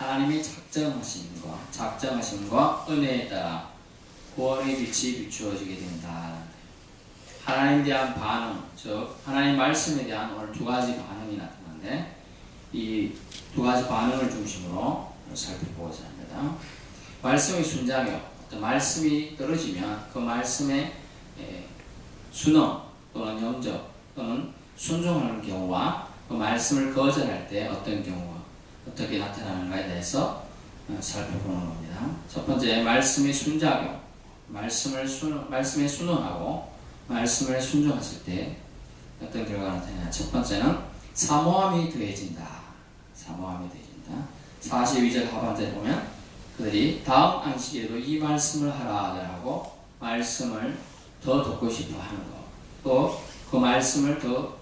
하나님이 작정하심과 은혜에 따라 구원의 빛이 비추어지게 된다. 하나님에 대한 반응, 즉 하나님 말씀에 대한 오늘 두 가지 반응이 나타나는데 이 두 가지 반응을 중심으로 살펴보고자 합니다. 말씀의 순장이요. 어떤 말씀이 떨어지면 그 말씀의 순응 또는 영접 또는 순종하는 경우와 그 말씀을 거절할 때 어떤 경우가 어떻게 나타나는가에 대해서 살펴보는 겁니다. 첫 번째, 말씀의 순작용. 말씀에 순응하고 말씀을 순종했을 때 어떤 결과가 나타나냐. 첫 번째는 사모함이 더해진다. 사모함이 더해진다. 42절 하반절에 보면 그들이 다음 안식일에도 이 말씀을 하라 하고 말씀을 더 듣고 싶어 하는 것. 또 그 말씀을 더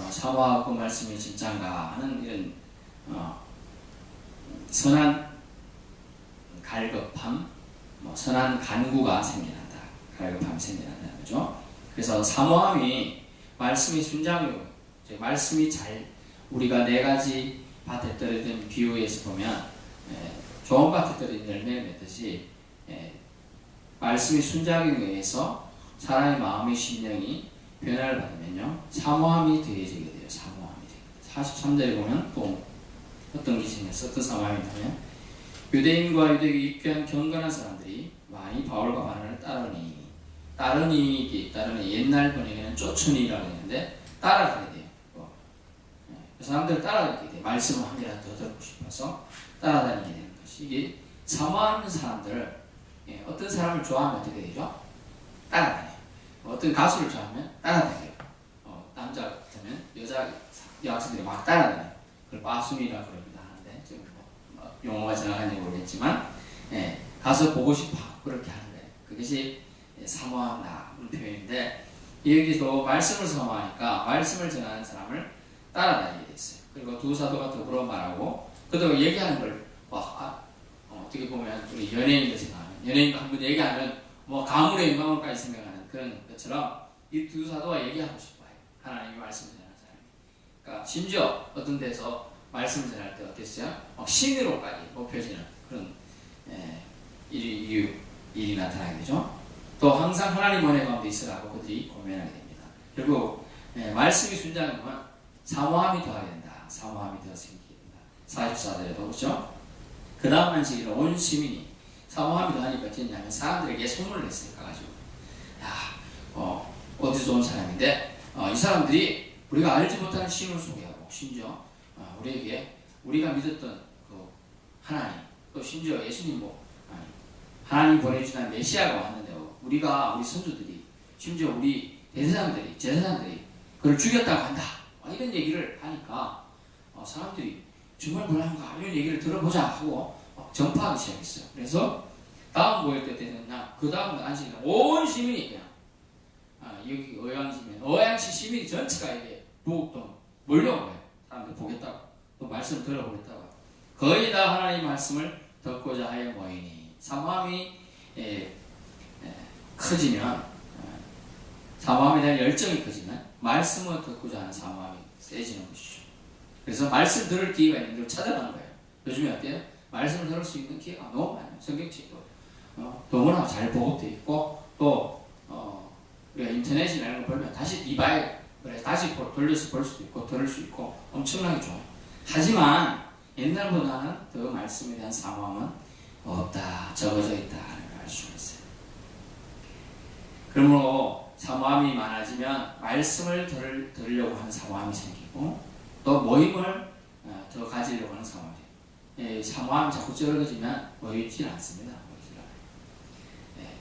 사모하고 그 말씀이 진짠가 하는 이런 선한 갈급함, 선한 간구가 생겨난다. 갈급함이 생겨난다. 그죠? 그래서 사모함이 말씀이 순장이고, 말씀이 우리가 네 가지 밭에 떨어진 비유에서 보면, 좋은 밭에 떨어진 열매를 맺듯이, 말씀이 순장에 의해서 사람의 마음의 심령이 변화를 받으면요, 사모함이 더해지게 돼요. 사모함이 돼요. 43절에 보면 또 어떤 게 생겼어? 어떤 사모함이 있냐면, 유대인과 유대인에게 입교한 경건한 사람들이 많이 바울과 바나바를 따르니 옛날 번역에는 쫓으니라고 했는데 따라가게 돼요. 그 사람들을 따라가게 돼요. 말씀을 한 개라도 더 듣고 싶어서 따라다니게 되는 것이. 이게 사모하는 사람들, 어떤 사람을 좋아하면 어떻게 되죠? 따라다녀요. 어떤 가수를 좋아하면 따라다녀요. 남자 같으면 여학생들이 막 따라다녀요. 그걸 빠순이라고 그러기도 하는데 지금 용어가 정확한지 모르겠지만 가서 보고 싶어 그렇게 하는 거예요. 그것이 사모한다 그런 표현인데 여기도 말씀을 사모하니까 말씀을 전하는 사람을 따라다니게 됐어요. 그리고 두 사도가 더불어 말하고 그도 얘기하는 걸 어떻게 보면 우리 연예인들 생각하면 연예인과 한번 얘기하면 가물의 영광을까지 생각하는 그런 것처럼 이 두 사도가 얘기하고 싶어요. 하나님의 말씀을 전하는 사람이. 그러니까 심지어 어떤 데서 말씀을 전할 때 어땠어요? 신으로까지 높여지는 그런 일이 나타나게 되죠. 또 항상 하나님 은혜 가운데 있으라고 그들이 고민하게 됩니다. 결국 말씀이 순장하면 사모함이 더하게 된다. 사모함이 더 생기게 된다. 44절에도 그렇죠. 그 다음 안식일은 온 시민이 사모함이 더하니까 어땠냐면 사람들에게 소문을 냈어요. 가가지고 어디서 온 사람인데 이 사람들이 우리가 알지 못하는 신을 소개하고 심지어 우리에게 우리가 믿었던 그 하나님 또 심지어 예수님 하나님 보내주신 메시아가 왔는데 우리 선조들이 심지어 우리 대제사장들이 제사장들이 그를 죽였다고 한다 이런 얘기를 하니까 사람들이 정말 뭐라는가 이런 얘기를 들어보자 하고 전파하기 시작했어요. 그래서 다음 모일 때 되느냐 그 다음 안식일에 온 시민이 그냥 여기 의왕시 시민이 전체가 이게 부엌도 몰려온 거예요. 사람들 보겠다고 또 말씀을 들어보겠다고 거의 다 하나님의 말씀을 듣고자 하여 모이니 사모함이 커지면 사모함에 대한 열정이 커지면 말씀을 듣고자 하는 사모함이 세지는 것이죠. 그래서 말씀 들을 기회가 있는 걸 찾아가는 거예요. 요즘에 어때요? 말씀을 들을 수 있는 기회가 너무 많아요. 성경책도 너무나 잘 보급되어 있고 또 우리가 인터넷이나 이런 거 보면 다시 리바이브 다시 돌려서 볼 수도 있고 들을 수 있고 엄청나게 좋아요. 하지만 옛날보다는 더 말씀에 대한 사모함은 없다, 적어져 있다는 걸 알 수가 있어요. 그러므로 사모함이 많아지면 말씀을 들으려고 하는 사모함이 생기고 또 모임을 더 가지려고 하는 사모함이 사모함이 자꾸 적어지면 모이질 않습니다.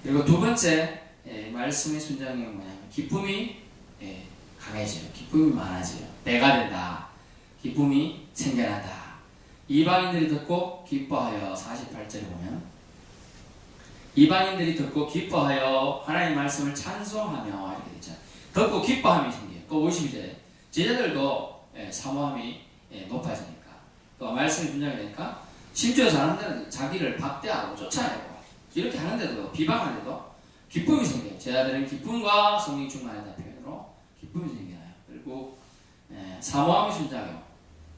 그리고 두 번째 말씀의 순장이 뭐냐면 기쁨이 강해져요. 기쁨이 많아져요. 배가 된다. 기쁨이 생겨난다. 이방인들이 듣고 기뻐하여 48절에 보면 이방인들이 듣고 기뻐하여 하나님의 말씀을 찬송하며 이렇게 되죠. 듣고 기뻐함이 생겨요. 또 52절에 제자들도 사모함이 높아지니까 또 말씀이 분명히 되니까 심지어 사람들은 자기를 박대하고 쫓아내고 이렇게 하는데도 비방하는데도 기쁨이 생겨요. 제자들은 기쁨과 성령 충만하다는 표현으로 기쁨이 생겨나요. 그리고 사모함이 순장이요.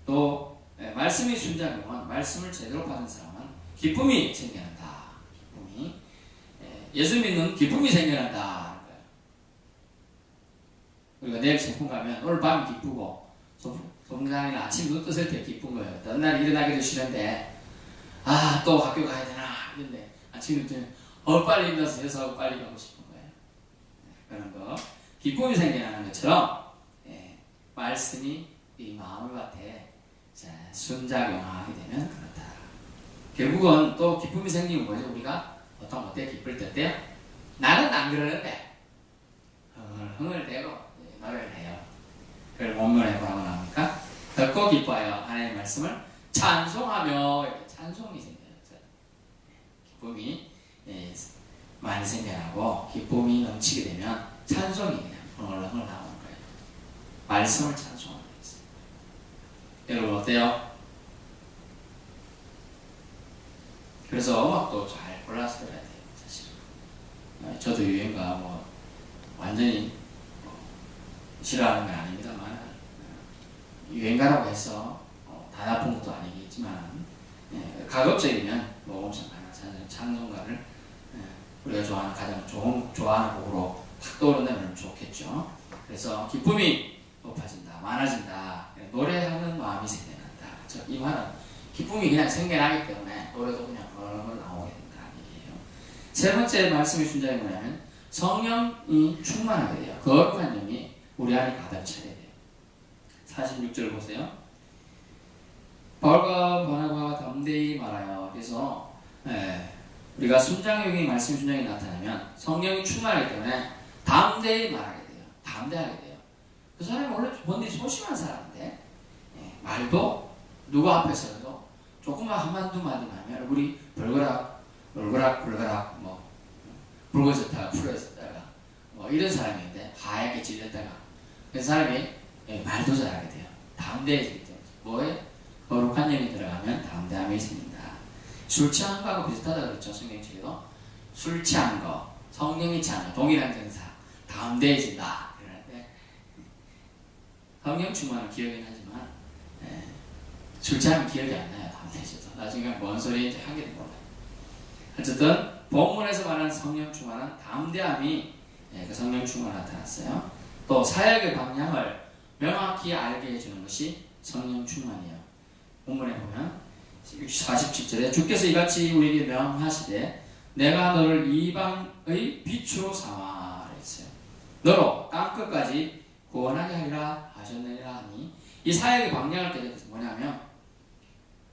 또 말씀이 순장이면 말씀을 제대로 받은 사람은 기쁨이 생겨난다. 기쁨이. 예수 믿는 기쁨이 생겨난다. 우리가 내일 소풍 가면 오늘 밤이 기쁘고 소풍장에는 아침 눈 뜨실 때 기쁜 거예요. 다른 날 일어나기도 싫은데 또 학교 가야 되나 이런데 아침 눈 뜨면 빨리 일어나서 회사하고 빨리 가고 싶은 거예요. 그런 거 기쁨이 생겨나는 것처럼 말씀이 이 마음의 밭에 순작용하게 되면 그렇다. 결국은 또 기쁨이 생기는 거죠. 우리가 보통 어때 기쁠 때 어때요? 나는 안 그러는데 흥얼대고 노래를 해요. 그걸 본문에 뭐라고 나옵니까? 듣고 기뻐하여 하나님의 말씀을 찬송하며 이렇게 찬송이 생겨요. 기쁨이 많이 생겨나고 기쁨이 넘치게 되면 찬송이 그냥 흥얼흥얼 나오는 거예요. 말씀을 찬송하는 거예요. 여러분 어때요? 그래서 음악도 잘 골라서 들어야 돼요. 사실은 저도 유행가 완전히 싫어하는 건 아닙니다만 유행가라고 해서 다 나쁜 것도 아니겠지만 가급적이면 엄청 많은 찬송가를 우리가 좋아하는 가장 좋아하는 곡으로 탁 떠오른다면 좋겠죠. 그래서 기쁨이 높아진다, 많아진다, 노래하는 마음이 생겨난다. 이 말은 기쁨이 그냥 생겨나기 때문에 노래도 그냥 얼얼 나오게 된다는 얘기예요. 세 번째 말씀의 순자이 뭐냐면 성령이 충만하게 돼요. 거룩한 영이 우리 안에 가득 차게 돼요. 46절 보세요. 바울과 바나바가 담대히 말하여. 그래서 우리가 순장력이 말씀 순장이 나타나면 성령이 충만하기 때문에 담대히 말하게 돼요. 담대하게 돼요. 그 사람이 원래 본디 소심한 사람인데 말도 누구 앞에서도 조금만 한두 마디 하면 얼굴이 벌거락 붉어졌다가 푸르졌다가 이런 사람인데 하얗게 질렸다가 그 사람이 말도 잘하게 돼요. 담대해지기 때문에. 뭐에? 거룩한 영이 들어가면 담대함이 생긴다. 술 취한 거하고 비슷하다고 그랬죠. 성경책에도 술 취한 거, 성령이 취한 거, 동일한 전사, 담대해진다. 그러는데 성령 충만은 기억이 나지만 술 취하면 기억이 안 나요. 담대해져서 나중에 뭔 소리인지 하게 된 거예요. 어쨌든 본문에서 말하는 성령 충만은 담대함이 그 성령 충만으로 나타났어요. 또 사역의 방향을 명확히 알게 해주는 것이 성령 충만이에요. 본문에 보면 47절에 주께서 이같이 우리에게 명하시되 내가 너를 이방의 빛으로 삼아 그랬어요. 너로 땅끝까지 구원하게 하리라 하셨느니라 하니 이 사역의 방향을 때려서 뭐냐면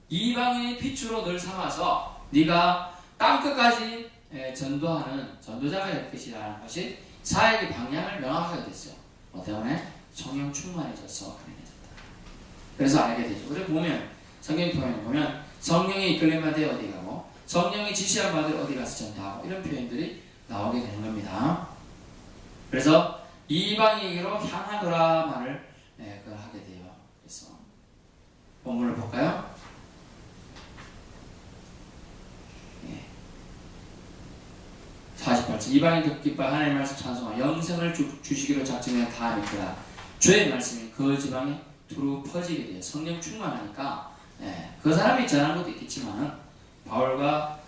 이방의 빛으로 널 삼아서 네가 땅끝까지 전도하는 전도자가 될 것이라는 것이 사역의 방향을 명확하게 됐어요. 뭐 때문에 성령 충만해져서 가능해졌다. 그래서 알게 되죠. 우리 보면 성경 표현을 보면 성령이 이끌림 받되 어디 가고 성령이 지시한 바들 어디 가서 전도하고 이런 표현들이 나오게 되는 겁니다. 그래서 이방에게로 향하노라 말을 하게 돼요. 그래서 본문을 볼까요? 48절 이방인 듣기빠 하나님의 말씀 찬송하 영생을 주시기로 작정한 다음이 있더라. 주의 말씀이 그 지방에 두루 퍼지게 돼요. 성령 충만하니까 그 사람이 전한 것도 있겠지만 바울과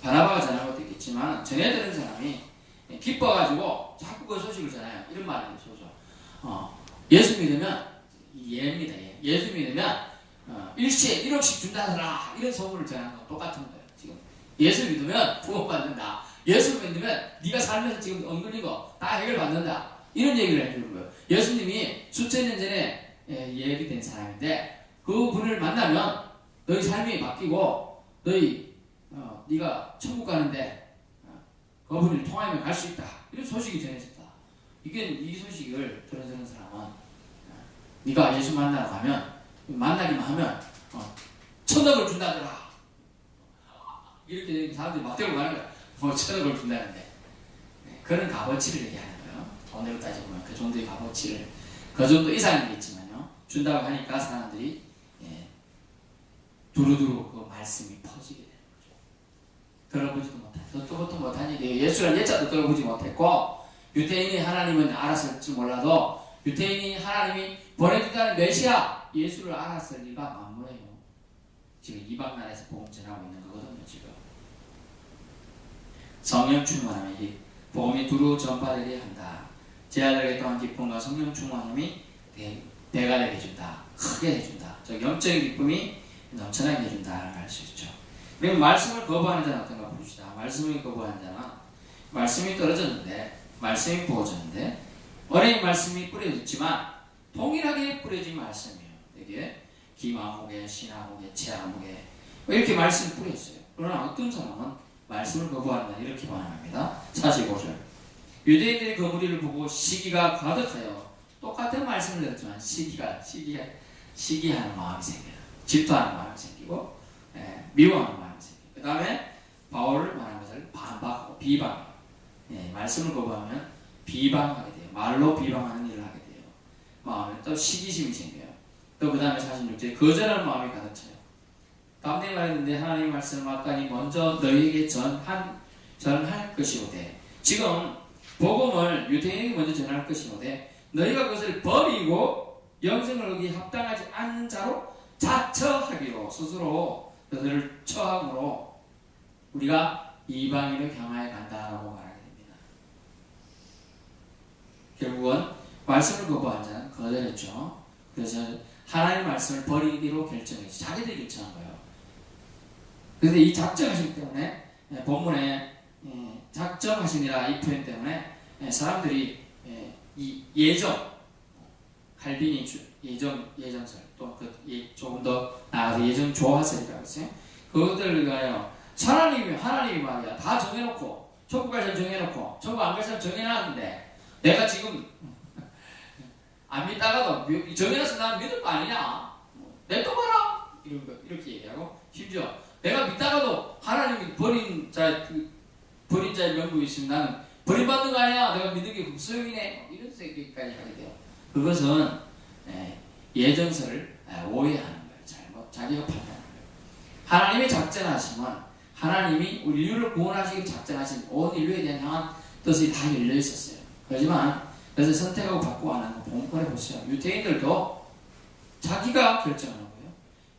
바나바가 전한 것도 있겠지만 전해 들은 사람이 기뻐가지고 자꾸 그 소식을 전해요. 이런 말이 있어서 예수 믿으면 예입니다. 예수 믿으면 일시에 1억씩 준다더라 이런 소문을 전하는 거 똑같은 거예요. 지금 예수 믿으면 구원받는다. 예수 믿으면 네가 살면서 지금 엉글린 거 다 해결받는다. 이런 얘기를 해주는 거예요. 예수님이 수천 년 전에 예비된 사람인데 그 분을 만나면 너희 삶이 바뀌고 네가 천국 가는데 그분을 통하면 갈 수 있다. 이런 소식이 전해졌다. 이 소식을 들은 사람은 네가 예수 만나러 가면 만나기만 하면 천억을 준다더라. 이렇게 사람들이 막 들고 가는 거야. 천억을 준다는데 그런 값어치를 얘기하는 거예요. 돈으로 따지면 그 정도의 값어치를 그 정도 이상이겠지만요. 준다고 하니까 사람들이 두루두루 그 말씀이 퍼지게 되는 거죠. 들어보지도 못한 듣도 보도 못한 얘기예요. 예수란 예자도 들어보지 못했고 유대인이 하나님은 알았을지 몰라도 유대인이 하나님이 보내준다는 메시아 예수를 알았을 리가 만무해요. 이방 나라에서 복음 전하고 있는 거거든요. 지금 성령 충만함이 복음이 두루 전파되게 한다. 제 아들에게 또한 기쁨과 성령 충만함이 배가 되게 해준다. 크게 해준다. 저 영적인 기쁨이 넘쳐나게 해준다라고 할 수 있죠. 그럼 말씀을 거부하는 자는 어떤가 봅시다. 말씀을 거부하는 자는 말씀이 떨어졌는데, 말씀이 부어졌는데, 어린 말씀이 뿌려졌지만 동일하게 뿌려진 말씀이에요. 되게 기마목에, 신하목에, 채하목에 이렇게 말씀을 뿌렸어요. 그러나 어떤 사람은 말씀을 거부한다 이렇게 반응합니다. 45절 유대인들이 그 무리를 보고 시기가 가득하여 똑같은 말씀을 들었지만 시기하는 마음이 생겨요. 질투하는 마음이 생기고 미워하는 마음이 생겨요. 그 다음에 바울을 말한 것을 반박하고 비방 말씀을 거부하면 비방하게 돼요. 말로 비방하는 일을 하게 돼요. 마음에 또 시기심이 생겨요. 또 그 다음에 46절에 거절하는 마음이 가득 차요. 다음에 말했는데 하나님의 말씀을 마땅히 먼저 너희에게 전할 것이오되 지금 복음을 유대인에게 먼저 전할 것이오되 너희가 그것을 버리고 영생을 얻기 합당하지 않는 자로 자처하기로 스스로 너희를 처함으로 우리가 이방인을 향하여 간다라고 말하게 됩니다. 결국은 말씀을 거부한 자는 거절했죠. 그래서 하나님의 말씀을 버리기로 결정했죠. 자기들이 결정한 거예요. 그런데 이 작정하심 때문에 본문에 작정하심이라 이 표현 때문에 사람들이 이 예정 칼빈이 예정설 또 조금 더 나아가서 예정 조화설이라고 했어요. 그것들을 위하여 하나님이 말이야 다 정해놓고 천국 갈 사람 정해놓고 천국 안 갈 사람 정해놨는데 내가 지금 안 믿다가도 정해놔서 난 믿을 거 아니냐 냅둬봐라 이렇게 얘기하고 심지어 내가 믿다가도 하나님이 버린 자의 명분이 있으면 나는 버림받는 거 아니야 내가 믿는 게 소용이네 이런 생각까지 하게 돼요. 그것은 예정설을 오해하는 거예요. 잘못 자기가 판단하는 거예요. 하나님의 작정하심은 하나님이 우리 인류를 구원하시기 작정하신 온 인류에 대한 향한 뜻이 다 열려 있었어요. 그렇지만 그래서 선택하고 바꾸고 안 하는 거 본문에 보세요. 유대인들도 자기가 결정하는 거예요.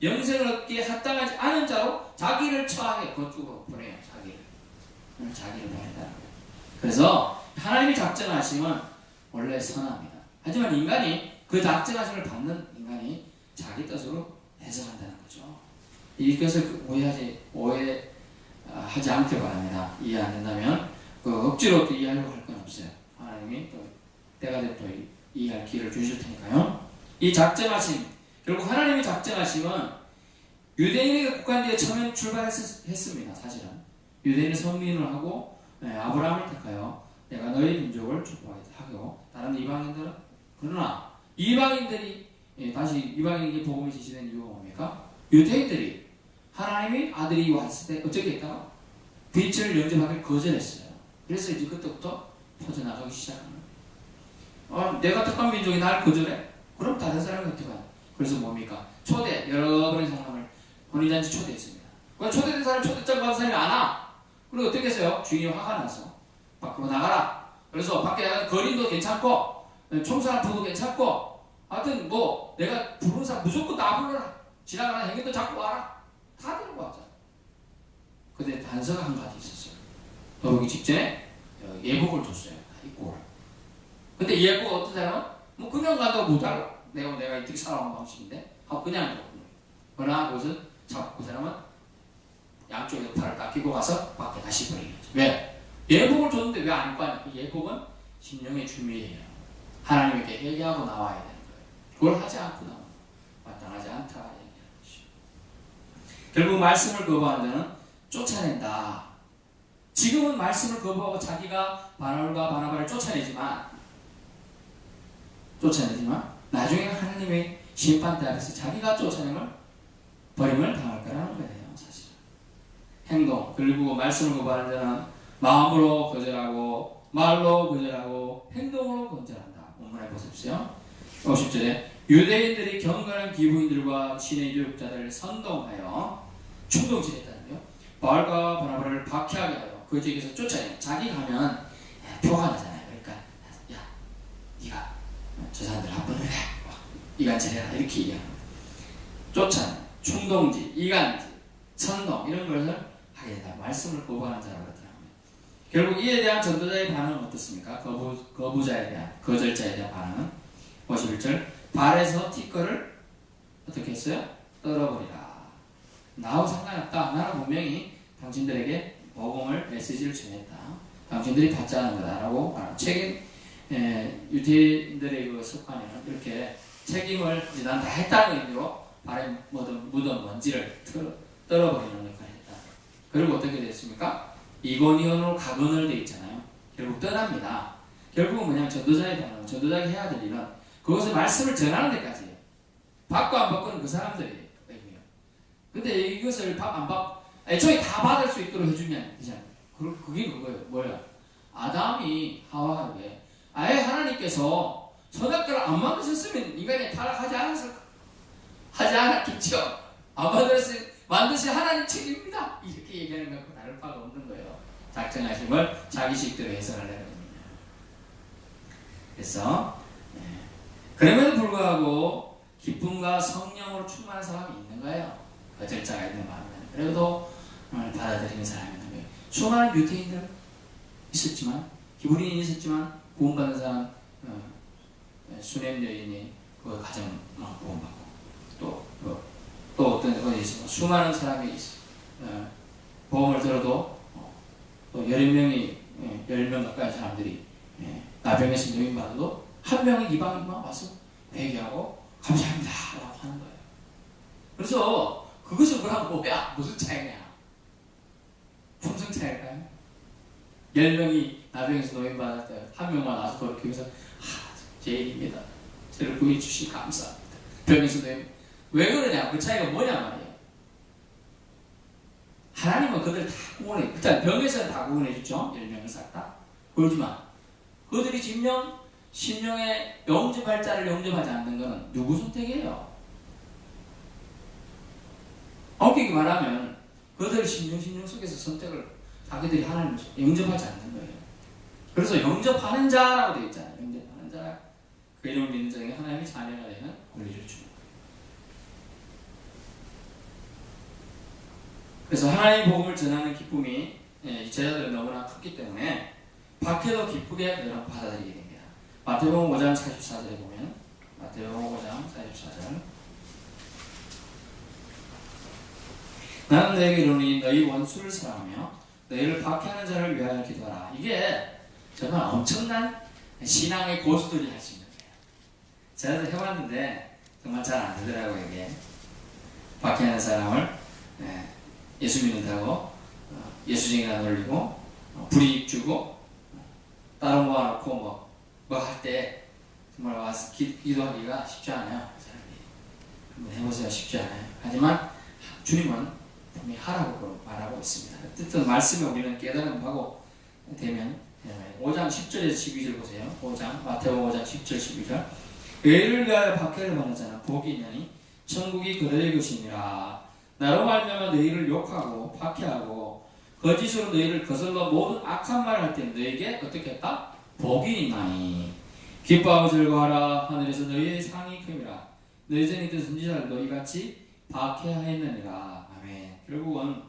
영생을 얻기에 합당하지 않은 자로 자기를 처하게 거쪽으로 보내요. 자기를 보낸다는 거예요. 그래서 하나님이 작정하심은 원래 선합니다. 하지만 인간이 그 작정하심을 받는 인간이 자기 뜻으로 해석한다는 거죠. 이것을 오해하지 않길 바랍니다. 이해 안 된다면 억지로 또 이해하려고 할 건 없어요. 하나님이 또 때가 되면 또 이해할 기회를 주실 테니까요. 이 작정하심 결국 하나님이 작정하심은 유대인에게 국한되어 처음에 출발했습니다. 사실은 유대인의 선민을 하고 아브라함을 택하여 내가 너희 민족을 축복하게 하고 다른 이방인들은 그러나 이방인들이 다시 이방인에게 복음이 제시된 이유가 뭡니까? 유대인들이 하나님의 아들이 왔을 때 어떻게 했다가 빛을 영접하기를 거절했어요. 그래서 이제 그때부터 퍼져나가기 시작합니다. 내가 택한 민족이 날 거절해? 그럼 다른 사람이 어떻게 해요? 그래서 뭡니까? 여러분의 사람을 혼인잔치 초대했습니다. 초대된 사람 초대장 받은 사람이 안 와. 그리고 어떻게 했어요? 주인이 화가 나서 밖으로 나가라. 그래서 밖에 나가서 거린도 괜찮고 총사람 부도 괜찮고 하여튼 내가 부른 사람 무조건 나 불러라. 지나가는 행인도 잡고 와라. 다 데리고 왔잖아. 근데 단서가 한 가지 있었어요. 들어오기 직전에 예복을 줬어요. 입고. 근데 예복 어떤 사람은 그냥 간다고 못 알아. 내가 이렇게 살아온 방식인데 하고 그냥 줬거든요. 그러나 그것은 그 사람은 양쪽에 팔을 딱 끼고 가서 밖에 다시 버리는 거죠. 왜? 예복을 줬는데 왜 안 입고 하냐? 그 예복은 심령의 준비예요. 하나님에게 회개하고 나와야 되는 거예요. 그걸 하지 않고 나오는 거예요. 마땅하지 않다 얘기하는 것이죠. 결국 말씀을 거부하는 자는 쫓아낸다. 지금은 말씀을 거부하고 자기가 바울과 바나바를 쫓아내지만 나중에는 하나님의 심판대 앞에서 자기가 버림을 당할 거라는 거예요. 사실 행동 결국 말씀을 거부하는 자는 마음으로 거절하고 말로 거절하고 행동으로 거절한다. 본문에 보십시오. 50절에 유대인들이 경건한 기부인들과 신의 교육자들을 선동하여 충동질했다는데요. 바울과 바나바를 박해하게 하여 그 지역에서 쫓아내요. 자기 가면 표가 나잖아요. 그러니까 야 네가 저 사람들 합분을 해 이간질해라 이렇게 얘기합니다. 쫓아내 충동질 이간질 선동 이런 것을 하게 된다. 말씀을 거부하는 자라고 그랬더라고요. 결국 이에 대한 전도자의 반응은 어떻습니까? 거부자에 대한, 거절자에 대한 반응은 51절 발에서 티끌을 어떻게 했어요? 떨어버리라. 나하고 상관이 없다. 나는 분명히 당신들에게 복음을 메시지를 전했다. 당신들이 받지 않은 거다라고 말합니다. 책임 유대인들의 그 습관에는 이렇게 책임을 난 다 했다는 의미로 발에 묻은 먼지를 떨어버리는 역할을 했다. 그리고 어떻게 됐습니까? 이고니온으로 가건을 돼 있잖아요. 결국 떠납니다. 결국은 그냥 전도자의 반응, 전도자가 해야 될 일은 그것을 말씀을 전하는 데까지예요. 받고 안 받고는 그 사람들이에요. 근데 이것을 애초에 다 받을 수 있도록 해주면 되잖아요. 그게 그거예요. 뭐야? 아담이 하와에게 아예 하나님께서 선악과를 안 만드셨으면 인간이 타락하지 않았겠죠. 안 만드신 하나님 책임입니다. 이렇게 얘기하는 것과 다를 바가 없는 거예요. 작정하심을 자기식대로 해석하려는 겁니다. 그래서 그럼에도 불구하고 기쁨과 성령으로 충만한 사람이 있는 거예요. 거절자가 있는 마음에 그래도 받아들이는 사람이 있는 거예요. 수많은 유태인들 있었지만 히브리인이 있었지만 구원받은 사람 수냄 여인이 그 가정 구원받고 또 어떤 어디 있어 수많은 사람이 있어 보험을 들어도 또 10명 가까이 사람들이 나병에서 노인받아도 한 명이 이방인만 와서 회개하고 감사합니다 라고 하는 거예요. 그래서 그것을 그러면 뭐야? 무슨 차이냐? 품성 차이일까요? 10명이 나병에서 노인받을 때 한 명만 와서 돌이키면서 제 일입니다. 저를 구해주시 감사합니다. 병에서 노인 왜 그러냐? 그 차이가 뭐냐 말이에요. 하나님은 그들 다 구원해. 일단 병에서는 다 구원해 주죠. 10명을 싹 다. 그렇지만 그들이 심령의 영접할 자를 영접하지 않는 것은 누구 선택이에요? 엄격히 말하면 그들의 심령 속에서 선택을 자기들이 하나님을 영접하지 않는 거예요. 그래서 영접하는 자라고 되어 있잖아요. 영접하는 자, 그 이름을 믿는 자에게 하나님의 자녀가 되는 권리를 줍니다. 그래서 하나님의 복음을 전하는 기쁨이 제자들은 너무나 크기 때문에 박해도 기쁘게 여러분 받아들이게 됩니다. 마태복음 5장 44절에 보면 마태복음 5장 44절 나는 너에게 이르노니 너희 원수를 사랑하며 너희를 박해하는 자를 위하여 기도하라. 이게 정말 엄청난 신앙의 고수들이 할 수 있는 거예요. 제가 해봤는데 정말 잘 안 되더라고요. 이게 박해하는 사람을 예수 믿는다고 예수쟁이나 놀리고 불이익 주고 다른 거 모아놓고 뭐 할 때 정말 와서 기도하기가 쉽지 않아요. 한번 해보세요. 쉽지 않아요. 하지만 주님은 분명히 하라고 말하고 있습니다. 어쨌든 말씀에 우리는 깨달음하고 되면 5장 10절에서 12절 보세요. 5장 마태복음 5장 10절 12절 의를 위하여 박해를 받는 자는 복이 있나니 천국이 그들의 것이니라. 나로 말미암아 너희를 욕하고 박해하고 거짓으로 너희를 거슬러 모든 악한 말을 할 때 너희에게 어떻게 했다? 복이 있나니 기뻐하고 즐거워하라. 하늘에서 너희의 상이 큼이라. 너희 전에 있던 선지자들도 이같이 박해하였느니라. 아멘. 결국은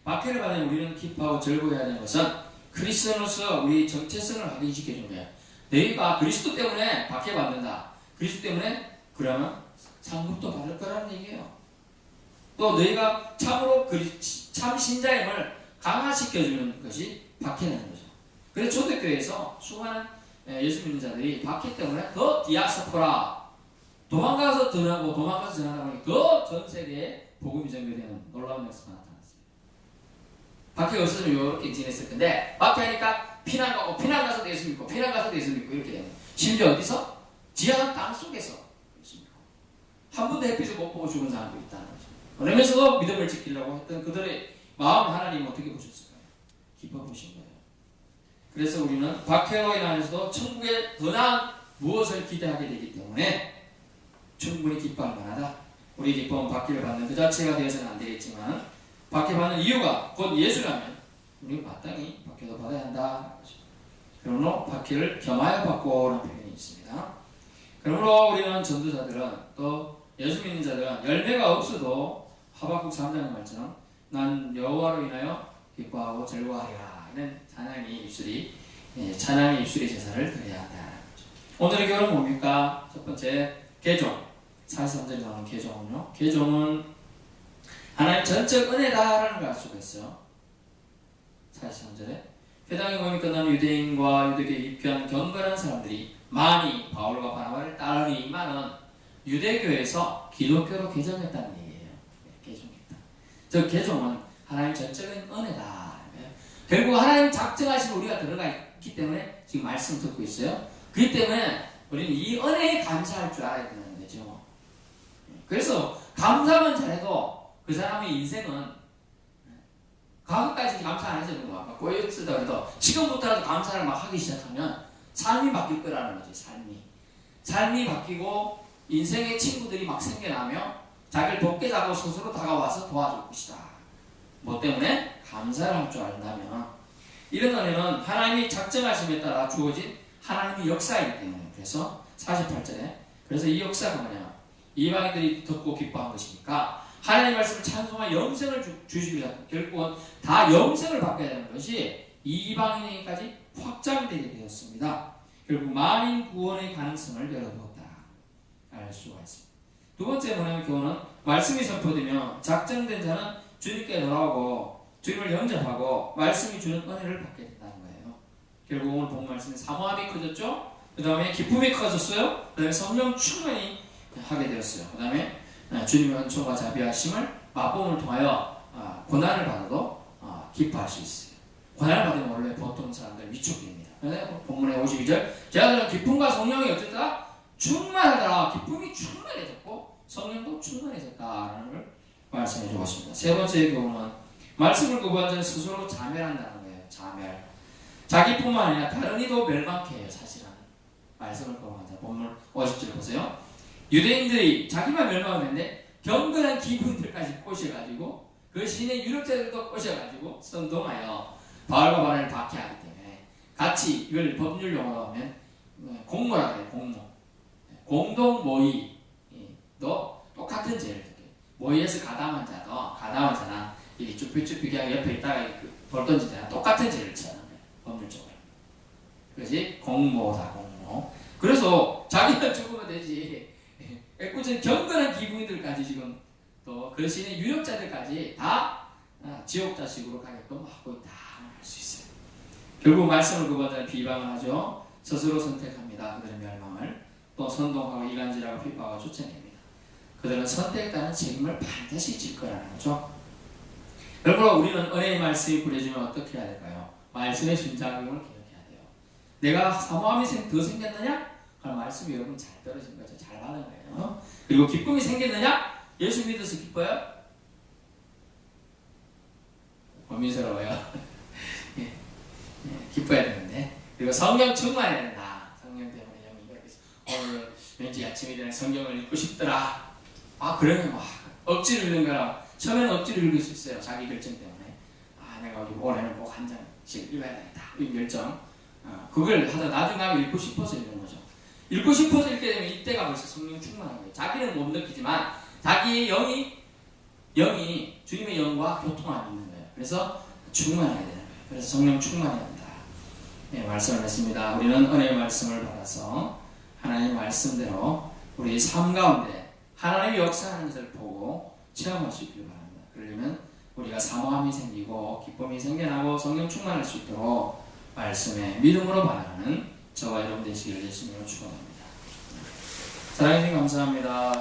박해를 받으면 우리는 기뻐하고 즐거워해야 하는 것은 그리스도로서 우리 정체성을 확인시켜준 거예요. 너희가 그리스도 때문에 박해받는다. 그리스도 때문에 그러면 상급도 받을 거라는 얘기예요. 또 너희가 참으로 참 신자임을 강화시켜주는 것이 박해라는 거죠. 그래서 초대교회에서 수많은 예수 믿는 자들이 박해 때문에 더 디아스포라 도망가서 전하다 보니 더 전 세계에 복음이 전개되는 놀라운 역사가 나타났어요. 박해가 없었으면 이렇게 지냈을 텐데 박해하니까 피난 가서 예수 믿고 피난 가서 예수 믿고 이렇게 되는. 심지어 어디서? 지하 땅 속에서 예수 믿고 한 번도 햇빛을 못 보고 죽은 사람도 있다는 거죠. 그러면서도 믿음을 지키려고 했던 그들의 마음 하나님 어떻게 보셨을까요? 기뻐 보신 거예요. 그래서 우리는 박해로 인하여서도 천국에 더 나은 무엇을 기대하게 되기 때문에 충분히 기뻐할 만하다. 우리 기쁨은 박해를 받는 그 자체가 되어서는 안 되겠지만 박해받는 이유가 곧 예수라면 우리는 마땅히 박해도 받아야 한다. 그러므로 박해를 겸하여 받고라는 표현이 있습니다. 그러므로 우리는 전도자들은 또 예수 믿는 자들은 열매가 없어도 하박국 3장의 말처럼 난 여호와로 인하여 기뻐하고 즐거워하리라. 이런 찬양의 입술이 제사를 드려야 한다. 오늘의 교훈은 뭡니까? 첫 번째, 개종. 43절에 나오는 개종은요. 개종은 하나님 전적 은혜다라는 걸 알 수가 있어요. 43절에 회당에 보니까 나는 유대인과 유대교에 입교한 경건한 사람들이 많이 바울과 바나바를 따르니만은 유대교에서 기독교로 개종했다는 얘기예요. 개종했다. 저 개종은 하나님 전적인 은혜다. 결국 하나님 작정하신 우리가 들어가 있기 때문에 지금 말씀 듣고 있어요. 그렇기 때문에 우리는 이 은혜에 감사할 줄 알아야 되는 거죠. 그래서 감사만 잘해도 그 사람의 인생은 과거까지 감사 안 해서 그런 거야. 꼬여쓰다 그래도 지금부터라도 감사를 막 하기 시작하면 삶이 바뀔 거라는 거지. 삶이 바뀌고 인생의 친구들이 막 생겨나며 자기를 돕게 하고 스스로 다가와서 도와줄 것이다. 뭐 때문에? 감사를 할 줄 안다면. 이런 은혜는 하나님이 작정하심에 따라 주어진 하나님의 역사이기 때문에. 그래서 48절에 그래서 이 역사가 뭐냐? 이방인들이 듣고 기뻐한 것이니까 하나님의 말씀을 찬송한 영생을 주시기 위해서 결국은 다 영생을 받게 되는 것이 이방인에게까지 확장되게 되었습니다. 결국 만인 구원의 가능성을 열어두었다. 알 수가 있습니다. 두 번째 뭐냐면 교훈은 말씀이 선포되면 작정된 자는 주님께 돌아오고 주님을 영접하고 말씀이 주는 은혜를 받게 된다는 거예요. 결국 오늘 본 말씀은 사모함이 커졌죠. 그 다음에 기쁨이 커졌어요. 그 다음에 성령 충만히 하게 되었어요. 그 다음에 주님의 은총과 자비하심을 맛봄을 통하여 고난을 받아도 기뻐할 수 있어요. 고난을 받으면 원래 보통 사람들 위축됩니다. 그런데 본문의 52절 제가 기쁨과 성령이 어쨌다 충만하더라. 기쁨이 충만해졌고 성령도 충만해졌다라는 걸 말씀해 주고 있습니다. 세 번째 교훈은 말씀을 거부한 자는 스스로 자멸한다는 거예요. 자멸. 자기뿐만 아니라 다른 이도 멸망케 해요. 사실은 말씀을 거부한 자. 본문 50절 보세요. 유대인들이 자기만 멸망했는데 경건한 기분들까지 꼬셔가지고 그 시내 유력자들도 꼬셔가지고 선동하여 바울과 바나바를 박해하기 때문에 같이 이걸 법률 용어로 하면 공모라고 해요. 공동 모의도 똑같은 죄를 듣게 모의에서 가담한 자나 이렇게 쭈삐쭈삐 그냥 옆에 있다가 돌 던지잖아. 똑같은 죄를 치는 거예요. 법률적으로. 그것이 공모다. 공모. 그래서 자기가 죽으면 되지. 애꿎은 경건한 기부인들까지 지금 또 그 시내 유력자들까지 다 지옥 자식으로 가게끔 하고 있다 할 수 있어요. 결국 말씀을 그보다는 비방을 하죠. 스스로 선택합니다. 그들의 멸망을 또 선동하고 이간질하고 핍박하고 쫓아냅니다. 그들은 선택에 따른 책임을 반드시 질 거라는 거죠. 결국 우리는 은혜의 말씀이 부려지면 어떻게 해야 될까요? 말씀의 순작용을 기억해야 돼요. 내가 사모함이 더 생겼느냐? 그럼 말씀이 여러분 잘 떨어진 거죠. 잘 받은 거예요. 그리고 기쁨이 생겼느냐? 예수 믿어서 기뻐요? 고민스러워요. 기뻐야 되는데. 그리고 성령 충만해야 된다. 성령 때문에 영이 그래서 오늘 왠지 아침에 되는 성경을 읽고 싶더라. 그러면 억지로 읽는 거라. 처음에는 억지로 읽을 수 있어요. 자기 결정 때문에. 내가 올해는 꼭 한 장씩 읽어야 되겠다. 이 결정. 그걸 하다 나중에 읽고 싶어서 읽는 거죠. 읽고 싶어서 읽게 되면 이때가 벌써 성령 충만한 거예요. 자기는 못 느끼지만 자기의 영이 주님의 영과 교통하고 있는 거예요. 그래서 충만해야 되는 거예요. 그래서 성령 충만해야 한다. 말씀을 했습니다. 우리는 은혜의 말씀을 받아서 하나님의 말씀대로 우리 삶 가운데 하나님의 역사하는 것을 보고 체험할 수 있길 바랍니다. 그러려면 우리가 사모함이 생기고 기쁨이 생겨나고 성령 충만할 수 있도록 말씀에 믿음으로 반응하는 저와 여러분 되시기를 예수님으로 축원합니다. 사랑해 주님 감사합니다.